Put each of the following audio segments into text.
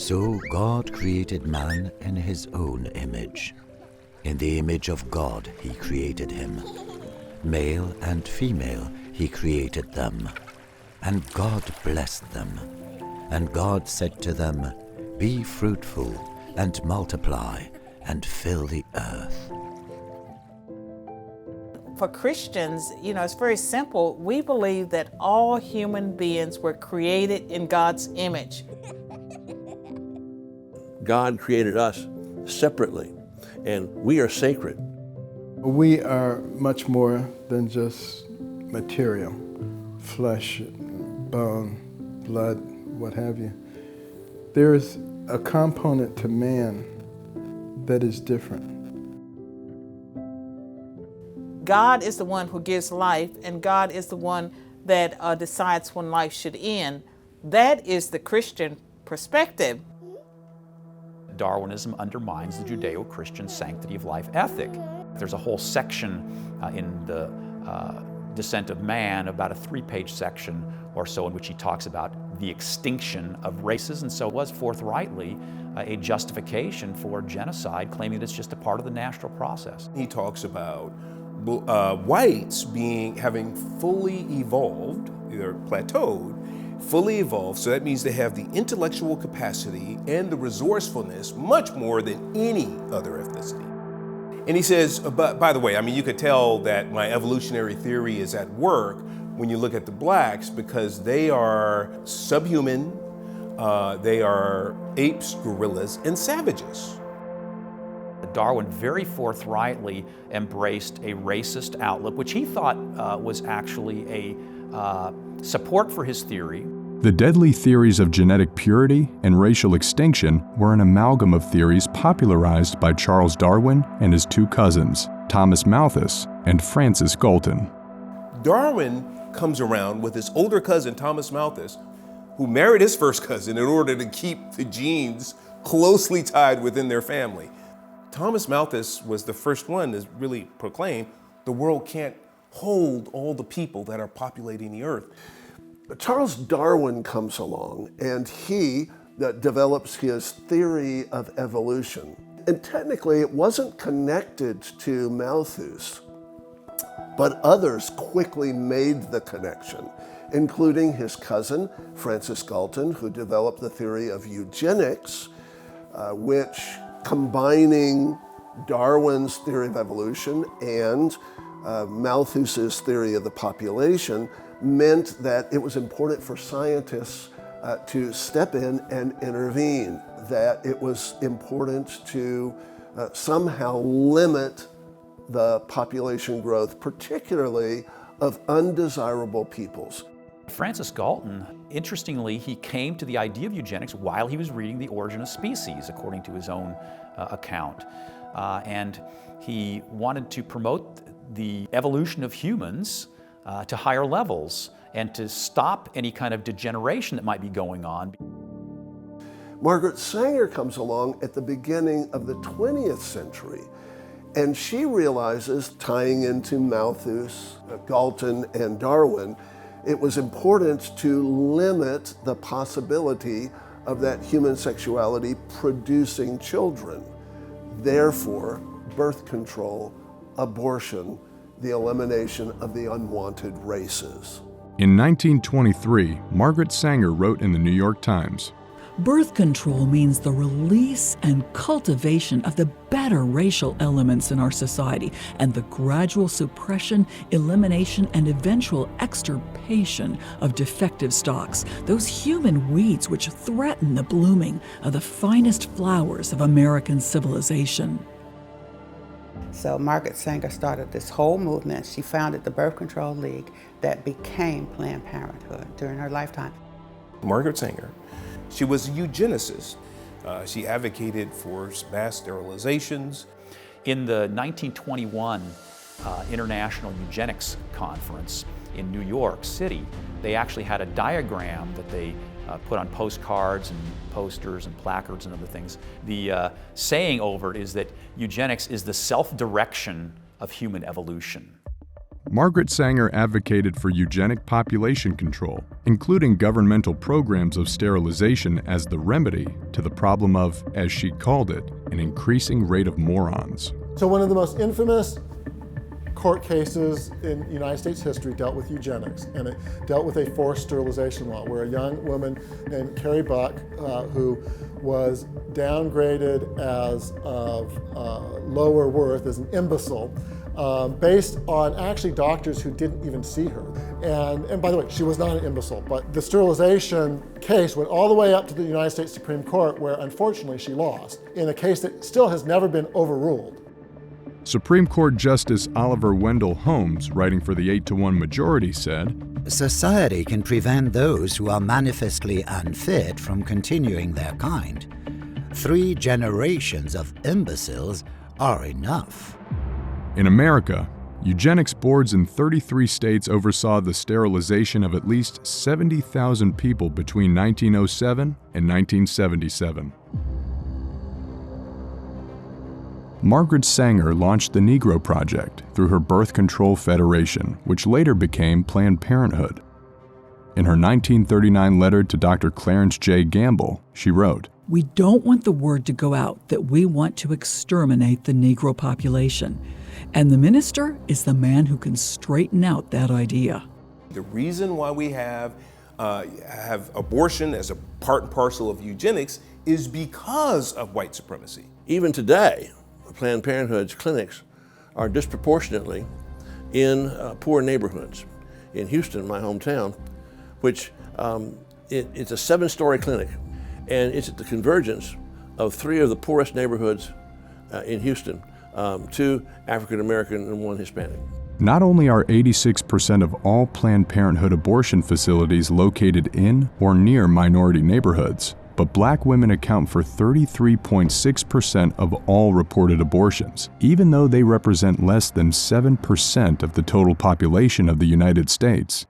So God created man in his own image. In the image of God he created him. Male and female he created them. And God blessed them. And God said to them, "Be fruitful and multiply and fill the earth." For Christians, it's very simple. We believe that all human beings were created in God's image. God created us separately, and we are sacred. We are much more than just material, flesh, bone, blood, what have you. There's a component to man that is different. God is the one who gives life, and God is the one that decides when life should end. That is the Christian perspective. Darwinism undermines the Judeo-Christian sanctity of life ethic. There's a whole section in the Descent of Man, about a 3-page section or so, in which he talks about the extinction of races, and so it was forthrightly a justification for genocide, claiming that it's just a part of the natural process. He talks about whites having fully evolved, either plateaued, fully evolved, so that means they have the intellectual capacity and the resourcefulness much more than any other ethnicity. And he says, by the way, you could tell that my evolutionary theory is at work when you look at the blacks, because they are subhuman, they are apes, gorillas, and savages. Darwin very forthrightly embraced a racist outlook, which he thought was actually a support for his theory. The deadly theories of genetic purity and racial extinction were an amalgam of theories popularized by Charles Darwin and his 2 cousins, Thomas Malthus and Francis Galton. Darwin comes around with his older cousin, Thomas Malthus, who married his first cousin in order to keep the genes closely tied within their family. Thomas Malthus was the first one to really proclaim the world can't hold all the people that are populating the earth. Charles Darwin comes along and he develops his theory of evolution. And technically it wasn't connected to Malthus, but others quickly made the connection, including his cousin, Francis Galton, who developed the theory of eugenics, which combining Darwin's theory of evolution and Malthus's theory of the population meant that it was important for scientists to step in and intervene, that it was important to somehow limit the population growth, particularly of undesirable peoples. Francis Galton, interestingly, he came to the idea of eugenics while he was reading The Origin of Species, according to his own account. And he wanted to promote the evolution of humans to higher levels and to stop any kind of degeneration that might be going on. Margaret Sanger comes along at the beginning of the 20th century, and she realizes, tying into Malthus, Galton, and Darwin, it was important to limit the possibility of that human sexuality producing children. Therefore, birth control, abortion, the elimination of the unwanted races. In 1923, Margaret Sanger wrote in the New York Times, "Birth control means the release and cultivation of the better racial elements in our society and the gradual suppression, elimination, and eventual extirpation of defective stocks, those human weeds which threaten the blooming of the finest flowers of American civilization." So Margaret Sanger started this whole movement. She founded the Birth Control League that became Planned Parenthood during her lifetime. Margaret Sanger, she was a eugenicist. She advocated for mass sterilizations. In the 1921 International Eugenics Conference in New York City, they actually had a diagram that they put on postcards and posters and placards and other things. The saying over it is that eugenics is the self-direction of human evolution. Margaret Sanger advocated for eugenic population control, including governmental programs of sterilization as the remedy to the problem of, as she called it, an increasing rate of morons. So one of the most infamous court cases in United States history dealt with eugenics, and it dealt with a forced sterilization law where a young woman named Carrie Buck, who was downgraded as of lower worth, as an imbecile, based on actually doctors who didn't even see her. And by the way, she was not an imbecile, but the sterilization case went all the way up to the United States Supreme Court, where unfortunately she lost, in a case that still has never been overruled. Supreme Court Justice Oliver Wendell Holmes, writing for the 8-1 majority, said, "Society can prevent those who are manifestly unfit from continuing their kind. 3 generations of imbeciles are enough." In America, eugenics boards in 33 states oversaw the sterilization of at least 70,000 people between 1907 and 1977. Margaret Sanger launched the Negro Project through her Birth Control Federation, which later became Planned Parenthood. In her 1939 letter to Dr. Clarence J. Gamble, she wrote, "We don't want the word to go out that we want to exterminate the Negro population. And the minister is the man who can straighten out that idea." The reason why we have abortion as a part and parcel of eugenics is because of white supremacy. Even today, Planned Parenthood's clinics are disproportionately in poor neighborhoods. In Houston, my hometown, which it's a 7-story clinic, and it's at the convergence of 3 of the poorest neighborhoods in Houston, 2 African American and 1 Hispanic. Not only are 86% of all Planned Parenthood abortion facilities located in or near minority neighborhoods, but Black women account for 33.6% of all reported abortions, even though they represent less than 7% of the total population of the United States.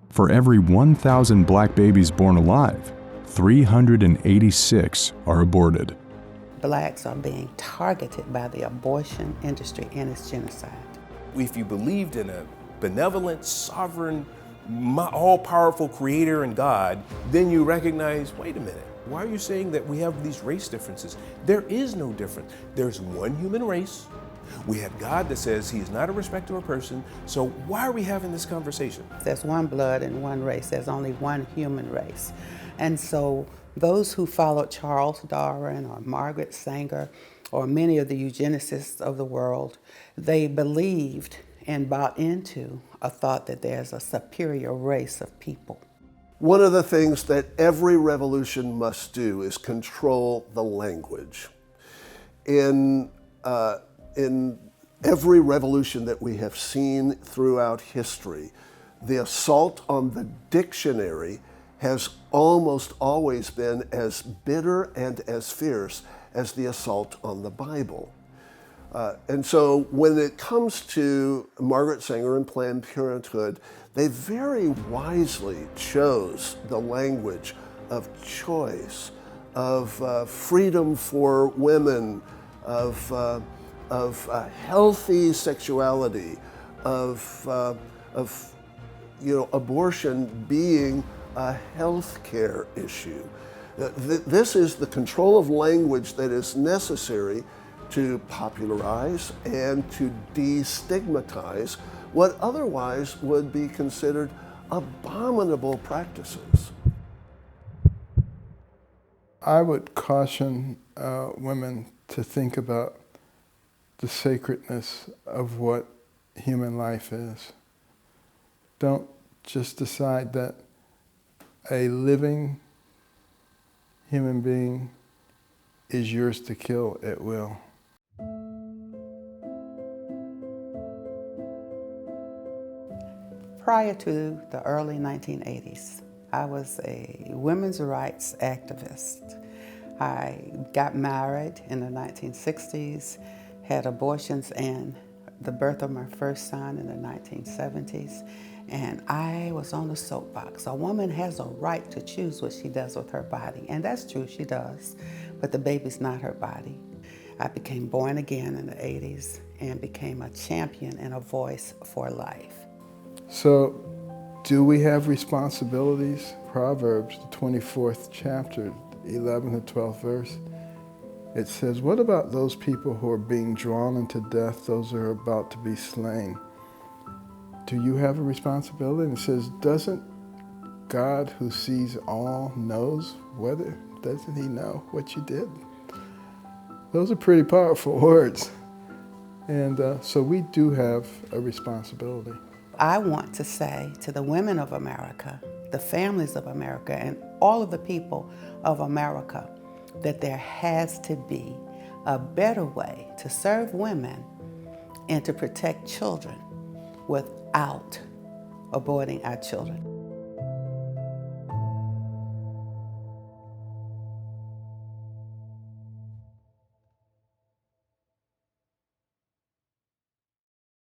For every 1,000 Black babies born alive, 386 are aborted. Blacks are being targeted by the abortion industry and its genocide. If you believed in a benevolent, sovereign, all-powerful creator and God, then you recognize, wait a minute, why are you saying that we have these race differences? There is no difference. There's one human race. We have God that says he is not a respecter of person, so why are we having this conversation? There's one blood and one race. There's only one human race. And so those who followed Charles Darwin or Margaret Sanger or many of the eugenicists of the world, they believed and bought into a thought that there's a superior race of people. One of the things that every revolution must do is control the language. In every revolution that we have seen throughout history, the assault on the dictionary has almost always been as bitter and as fierce as the assault on the Bible. And so when it comes to Margaret Sanger and Planned Parenthood, they very wisely chose the language of choice, of freedom for women, of healthy sexuality, of abortion being a health care issue. This is the control of language that is necessary to popularize and to destigmatize what otherwise would be considered abominable practices. I would caution women to think about the sacredness of what human life is. Don't just decide that a living human being is yours to kill at will. Prior to the early 1980s, I was a women's rights activist. I got married in the 1960s, had abortions and the birth of my first son in the 1970s, and I was on the soapbox. A woman has a right to choose what she does with her body, and that's true, she does, but the baby's not her body. I became born again in the 80s and became a champion and a voice for life. So, do we have responsibilities? Proverbs, the 24th chapter, 11th to 12th verse, it says, what about those people who are being drawn into death, those who are about to be slain? Do you have a responsibility? And it says, doesn't God who sees all knows whether, doesn't he know what you did? Those are pretty powerful words. And so we do have a responsibility. I want to say to the women of America, the families of America, and all of the people of America, that there has to be a better way to serve women and to protect children without aborting our children.